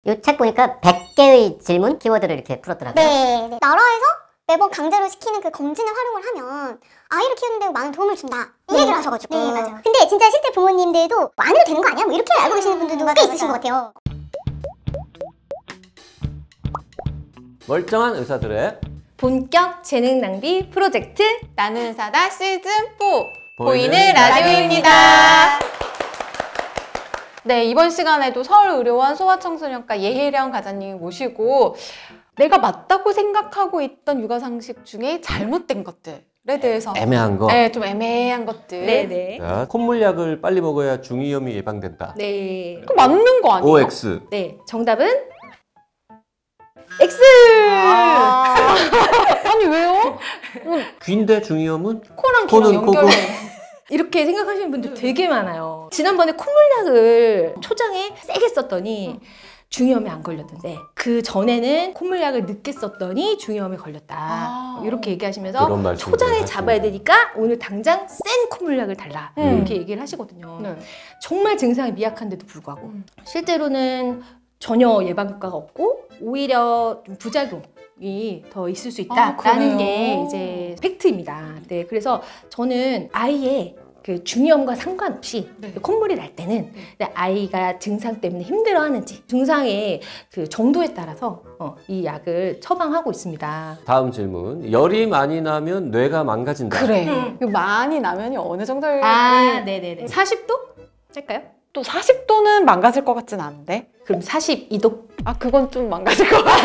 이 책 보니까 100개의 질문 키워드를 이렇게 풀었더라고요. 네. 나라에서 매번 강제로 시키는 그 검진을 활용을 하면 아이를 키우는 데 많은 도움을 준다 이 얘기를 하셔가지고. 네, 맞아요. 근데 진짜 실제 부모님들도 안 해도 되는 거 아니야? 뭐 이렇게 알고 계시는 분들도 꽤 있으신 것 같아요. 멀쩡한 의사들의 본격 재능 낭비 프로젝트 나는 의사다 시즌 4 보이는 보이는 라디오입니다. 네, 이번 시간에도 서울의료원 소아청소년과 예혜령 과장님 모시고 내가 맞다고 생각하고 있던 육아상식 중에 잘못된 것들에 대해서 애매한 거. 네, 좀 애매한 것들. 네네. 자, 콧물약을 빨리 먹어야 중이염이 예방된다. 네. 그거 맞는 거 아니에요? OX. 네. 정답은 X! 아니 왜요? 귀인데 중이염은 코랑 코는 귀랑 연결돼. 이렇게 생각하시는 분들 되게 많아요. 지난번에 콧물약을 초장에 세게 썼더니 중이염에 안 걸렸는데 그 전에는 콧물약을 늦게 썼더니 중이염에 걸렸다. 이렇게 얘기하시면서 그런 말씀을 초장에 하시네요. 잡아야 되니까 오늘 당장 센 콧물약을 달라. 이렇게 얘기를 하시거든요. 네. 정말 증상이 미약한데도 불구하고 실제로는 전혀 예방 효과가 없고 오히려 좀 부작용이 더 있을 수 있다라는 게 이제 팩트입니다. 네, 그래서 저는 아이의 그 중이염과 상관없이 콧물이 날 때는 아이가 증상 때문에 힘들어하는지 증상의 그 정도에 따라서 이 약을 처방하고 있습니다. 다음 질문. 열이 많이 나면 뇌가 망가진다. 그래. 이거 많이 나면이 어느 정도예요? 네네네. 40도? 할까요? 또 40도는 망가질 것 같진 않은데? 그럼 42도? 아, 그건 좀 망가질 것 같아.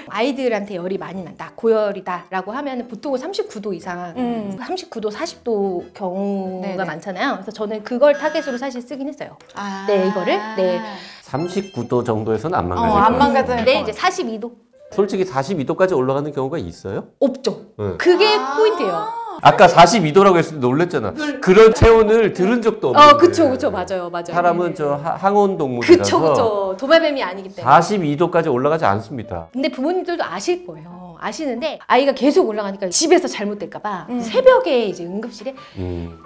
아이들한테 열이 많이 난다, 고열이다 라고 하면 보통은 39도 이상, 39도, 40도 경우가 네네. 많잖아요. 그래서 저는 그걸 타겟으로 사실 쓰긴 했어요. 아. 네, 이거를. 네. 39도 정도에서는 안 망가질 안 거예요. 망가질 네, 것 이제 42도. 솔직히 42도까지 올라가는 경우가 있어요? 없죠. 네. 그게 포인트예요. 아까 42도라고 했을 때 놀랬잖아. 그런 체온을 들은 적도 없는데. 그쵸, 맞아요. 사람은 네. 저 항온 동물이라서 그쵸. 도마뱀이 아니기 때문에. 42도까지 올라가지 않습니다. 근데 부모님들도 아실 거예요. 아시는데 아이가 계속 올라가니까 집에서 잘못될까봐 새벽에 이제 응급실에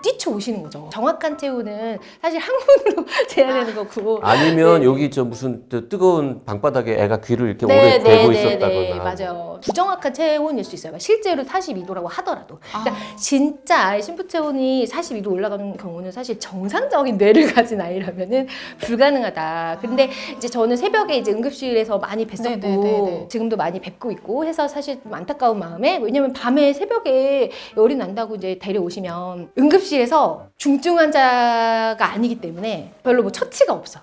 뛰쳐오시는 거죠. 정확한 체온은 사실 항문으로 재야 되는 거고. 아니면 여기 저 무슨 저 뜨거운 방바닥에 애가 귀를 이렇게 오래 대고 있었다거나. 맞아요. 부정확한 체온일 수 있어요. 실제로 42도라고 하더라도. 그러니까 진짜 아이 심부 체온이 42도 올라가는 경우는 사실 정상적인 뇌를 가진 아이라면은 불가능하다. 근데 이제 저는 새벽에 이제 응급실에서 많이 뵀었고 네네네네. 지금도 많이 뵙고 있고 해서 사실 좀 안타까운 마음에, 왜냐면 밤에 새벽에 열이 난다고 이제 데려오시면 응급실에서 중증 환자가 아니기 때문에 별로 뭐 처치가 없어.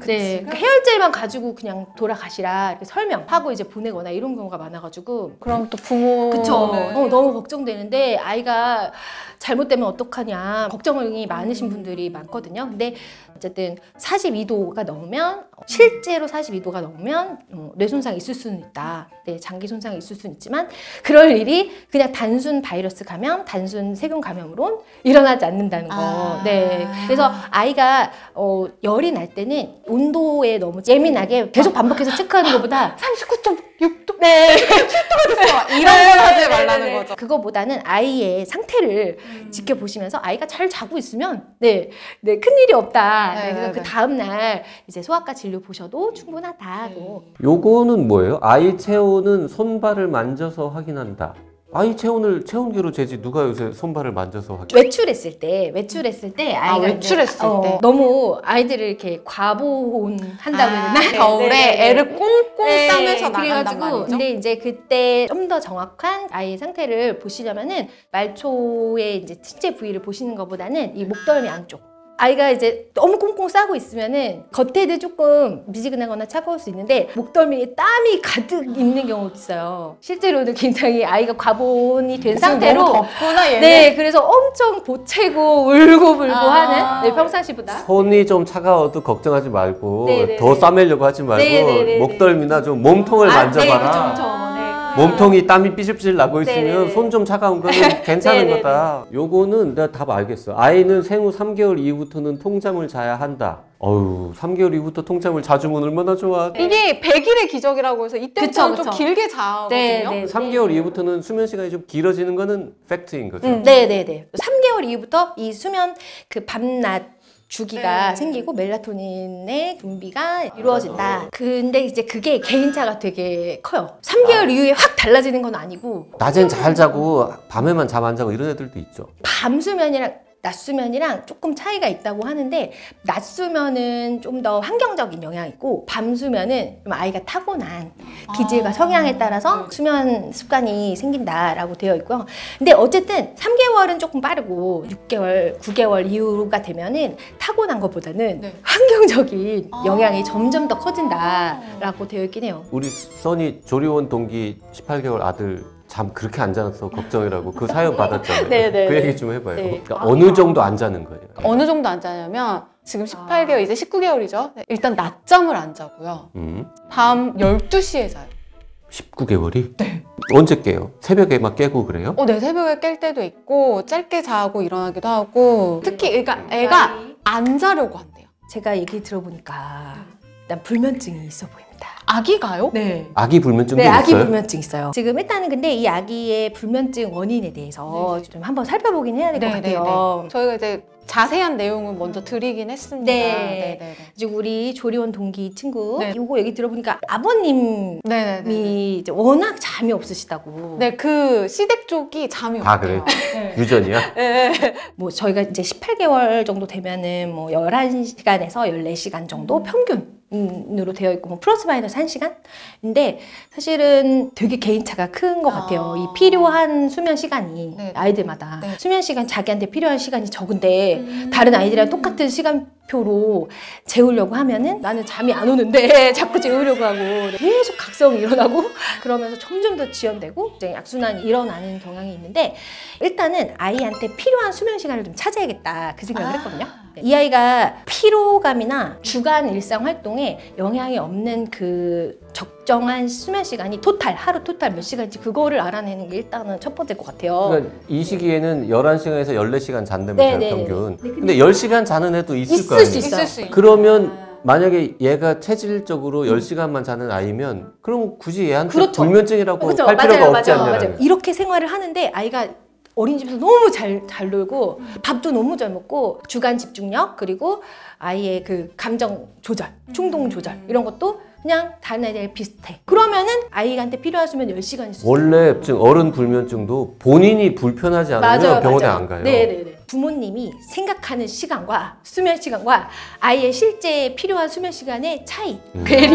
네, 그러니까 해열제만 가지고 그냥 돌아가시라 이렇게 설명하고 이제 보내거나 이런 경우가 많아가지고. 그럼 또 부모. 그쵸. 너무 걱정되는데 아이가 잘못되면 어떡하냐 걱정이 많으신 분들이 많거든요. 근데 어쨌든 42도가 넘으면, 실제로 42도가 넘으면 뇌 손상이 있을 수는 있다. 네, 장기 손상이 있을 수는 있지만 그럴 일이 그냥 단순 바이러스 감염, 단순 세균 감염으로는 일어나지 않는다는 거. 네, 그래서 아이가 열이 날 때는 온도에 너무 예민하게 계속 반복해서 체크하는 것보다 39.6도? 네. 7도가 됐어. 이런 걸 하지 말라는 거죠. 그거보다는 아이의 상태를 지켜보시면서 아이가 잘 자고 있으면 큰일이 없다. 그래서 그 다음날 이제 소아과 진료 보셔도 충분하다고. 요거는 뭐예요? 아이 체온은 손발을 만져서 확인한다. 아이 체온을 체온계로 재지 누가 요새 손발을 만져서 확인? 외출했을 때 아이가 외출했을 때. 너무 아이들을 이렇게 과보온한다고 해야 되나? 겨울에 애를 꽁꽁 싸매서 나간단 그래가지고 말이죠. 근데 이제 그때 좀 더 정확한 아이의 상태를 보시려면은 말초의 이제 특제 부위를 보시는 것보다는 이 목덜미 안쪽. 아이가 이제 너무 꽁꽁 싸고 있으면은 겉에도 조금 미지근하거나 차가울 수 있는데 목덜미에 땀이 가득 있는 경우도 있어요. 실제로는 굉장히 아이가 과보온이 된 상태로 너무 덥구나 얘는. 네, 그래서 엄청 보채고 울고불고 하는 평상시보다. 손이 좀 차가워도 걱정하지 말고 네네네. 더 싸매려고 하지 말고 네네네네. 목덜미나 좀 몸통을 만져봐라. 그쵸. 몸통이 땀이 삐질삐질 나고 있으면 네네네. 손 좀 차가운 거는 괜찮은 네네네. 거다. 요거는 내가 답 알겠어. 아이는 생후 3개월 이후부터는 통잠을 자야 한다. 어휴, 3개월 이후부터 통잠을 자주면 얼마나 좋아. 이게 100일의 기적이라고 해서 이때부터는 좀 길게 자거든요. 네. 3개월 이후부터는 수면 시간이 좀 길어지는 거는 팩트인 거죠. 네네네. 3개월 이후부터 이 수면 그 밤낮 주기가 네. 생기고 멜라토닌의 분비가 이루어진다. 근데 이제 그게 개인차가 되게 커요. 3개월 이후에 확 달라지는 건 아니고 낮엔 잘 자고 밤에만 잠 안 자고 이런 애들도 있죠. 밤 수면이랑 낮 수면이랑 조금 차이가 있다고 하는데 낮 수면은 좀 더 환경적인 영향이 있고 밤 수면은 좀 아이가 타고난 기질과 성향에 따라서 수면 습관이 생긴다라고 되어 있고요. 근데 어쨌든 3개월은 조금 빠르고 6개월, 9개월 이후가 되면은 타고난 것보다는 네. 환경적인 영향이 점점 더 커진다라고 되어 있긴 해요. 우리 써니 조리원 동기 18개월 아들 잠 그렇게 안 자서 걱정이라고 그 사연 받았잖아요. 네네. 그 얘기 좀 해봐요. 네. 그러니까 어느 정도 안 자는 거예요? 어느 정도 안 자냐면 지금 18개월, 이제 19개월이죠. 일단 낮잠을 안 자고요. 밤 12시에 자요. 19개월이? 네. 언제 깨요? 새벽에 막 깨고 그래요? 네, 새벽에 깰 때도 있고 짧게 자고 일어나기도 하고 특히 그러니까 애가 안 자려고 한대요. 제가 얘기 들어보니까 일단 불면증이 있어 보입니다. 아기가요? 네. 아기 불면증도 네, 아기 있어요? 불면증 있어요. 지금 일단은 근데 이 아기의 불면증 원인에 대해서 좀 한번 살펴보긴 해야 될 것 같아요. 저희가 이제 자세한 내용은 먼저 드리긴 했습니다. 네. 네네네. 지금 우리 조리원 동기 친구 네. 이거 얘기 들어보니까 아버님이 네네네. 이제 워낙 잠이 없으시다고. 네, 그 시댁 쪽이 잠이 아, 없대요. 유전이야? 뭐 저희가 이제 18개월 정도 되면은 뭐 11시간에서 14시간 정도 평균으로 되어 있고 뭐 플러스 마이너스 1시간인데 사실은 되게 개인차가 큰 것 같아요. 이 필요한 수면 시간이 네. 아이들마다 네. 수면 시간 자기한테 필요한 시간이 적은데 다른 아이들이랑 똑같은 시간표로 재우려고 하면은 나는 잠이 안 오는데 자꾸 재우려고 하고 계속 각성이 일어나고 그러면서 점점 더 지연되고 이제 악순환이 일어나는 경향이 있는데 일단은 아이한테 필요한 수면 시간을 좀 찾아야겠다 그 생각을 했거든요. 이 아이가 피로감이나 주간 일상 활동에 영향이 없는 그 적정한 수면 시간이 하루 토탈 몇 시간인지 그거를 알아내는 게 일단은 첫 번째일 것 같아요. 그러니까 이 시기에는 11시간에서 14시간 잔다면서요, 네, 네, 평균. 네. 근데 10시간 자는 애도 있을 거 있을 수 아니에요? 있어요. 수 있어요. 그러면 만약에 얘가 체질적으로 10시간만 자는 아이면 그럼 굳이 얘한테 그렇죠. 불면증이라고 그렇죠. 할 필요가 없지 맞아요. 않냐는. 맞아요. 이렇게 생활을 하는데 아이가 어린이집에서 너무 잘 놀고 밥도 너무 잘 먹고 주간 집중력 그리고 아이의 그 감정 조절, 충동 조절 이런 것도 그냥 다른 아이들이랑 비슷해. 그러면은 아이한테 필요한 수면 10시간일 수 있어요. 원래 지금 어른 불면증도 본인이 불편하지 않으면 병원에 안 가요. 네네네. 부모님이 생각하는 시간과 수면 시간과 아이의 실제 필요한 수면 시간의 차이, 괴리.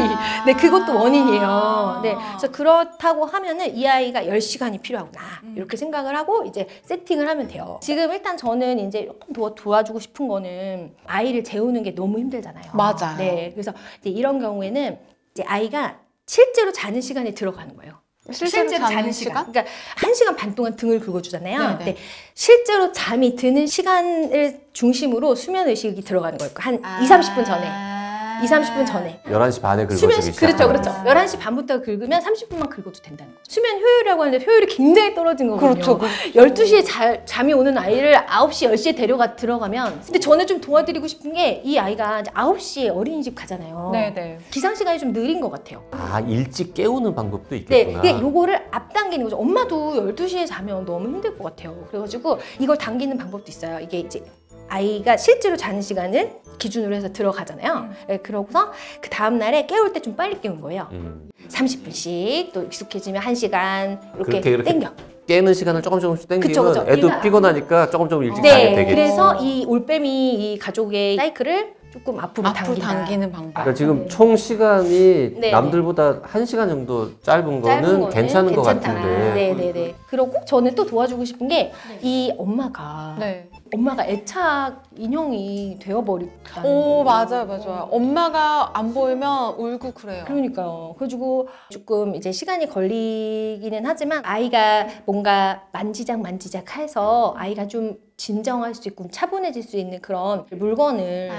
네, 그것도 원인이에요. 네, 그래서 그렇다고 하면은 이 아이가 10시간이 필요하구나. 이렇게 생각을 하고 이제 세팅을 하면 돼요. 지금 일단 저는 이제 조금 도와주고 싶은 거는 아이를 재우는 게 너무 힘들잖아요. 맞아요. 네, 그래서 이제 이런 경우에는 이제 아이가 실제로 자는 시간에 들어가는 거예요. 실제로 자는 시간? 그러니까 1시간 반 동안 등을 긁어주잖아요. 네네. 근데 실제로 잠이 드는 시간을 중심으로 수면 의식이 들어가는 거예요. 한 2, 30분 전에. 2, 30분 전에. 11시 반에 수면 긁어주기 그렇죠, 시작하는 그렇죠. 11시 반부터 긁으면 30분만 긁어도 된다는 거죠. 수면 효율이라고 하는데 효율이 굉장히 떨어진 거거든요. 그렇죠. 12시에 잠이 오는 아이를 9시, 10시에 들어가면 근데 저는 좀 도와드리고 싶은 게 이 아이가 이제 9시에 어린이집 가잖아요. 네네. 기상 시간이 좀 느린 것 같아요. 아, 일찍 깨우는 방법도 네, 있겠구나. 근데 요거를 앞당기는 거죠. 엄마도 12시에 자면 너무 힘들 것 같아요. 그래가지고 이걸 당기는 방법도 있어요. 이게 이제 아이가 실제로 자는 시간을 기준으로 해서 들어가잖아요. 네, 그러고서 그 다음날에 깨울 때 좀 빨리 깨운 거예요. 30분씩 또 익숙해지면 1시간 이렇게 그렇게 땡겨. 깨는 시간을 조금씩 당기면 그쵸. 애도 그러니까- 피곤하니까 조금 일찍 자게 네, 되겠지. 그래서 이 올빼미 이 가족의 사이클을 조금 앞으로 앞으로 당긴다. 당기는 방법. 그러니까 지금 총 시간이 네, 남들보다 1시간 정도 짧은 거는 괜찮은 것 괜찮다. 같은데. 네네네. 그리고 저는 또 도와주고 싶은 게 이 엄마가 애착 인형이 되어버렸다. 오, 맞아요. 엄마가 안 보이면 울고 그래요. 그러니까요. 그래가지고 조금 이제 시간이 걸리기는 하지만 아이가 뭔가 만지작 해서 아이가 좀 진정할 수 있고 차분해질 수 있는 그런 물건을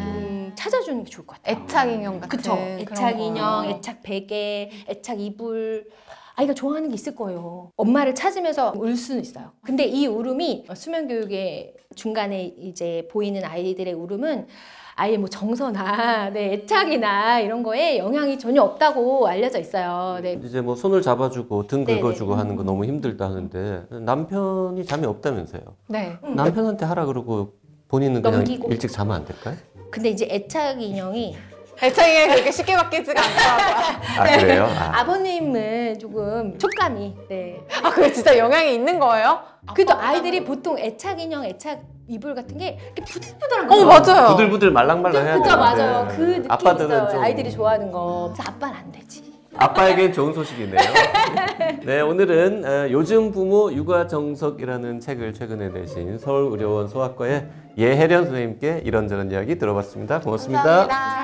좀 찾아주는 게 좋을 것 같아요. 애착 인형 같은 그쵸. 그런 애착 인형, 거. 애착 베개, 애착 이불. 아이가 좋아하는 게 있을 거예요. 엄마를 찾으면서 울 수는 있어요. 근데 이 울음이 수면 교육의 중간에 이제 보이는 아이들의 울음은 아이의 뭐 정서나 애착이나 이런 거에 영향이 전혀 없다고 알려져 있어요. 네. 이제 뭐 손을 잡아주고 등 네네. 긁어주고 하는 거 너무 힘들다 하는데 남편이 잠이 없다면서요. 네. 남편한테 하라 그러고 본인은 그냥 넘기고. 일찍 자면 안 될까요? 근데 이제 애착 인형이 애착이 그렇게 쉽게 바뀌지가 않더라고요. 아 그래요? 아버님은 조금 촉감이 네. 아, 그게 진짜 영향이 있는 거예요? 그래도 아이들이 보통 애착 인형, 애착 이불 같은 게 이렇게 부들부들한 거. 맞아요. 부들부들 말랑말랑 해야 그죠, 되는데 맞아요. 그 느낌 아빠들은 있어요. 좀 아이들이 좋아하는 거. 그래서 아빠는 안 되지. 아빠에겐 좋은 소식이네요. 네, 오늘은 요즘 부모 육아 정석이라는 책을 최근에 내신 서울의료원 소아과의 예혜련 선생님께 이런저런 이야기 들어봤습니다. 고맙습니다. 감사합니다.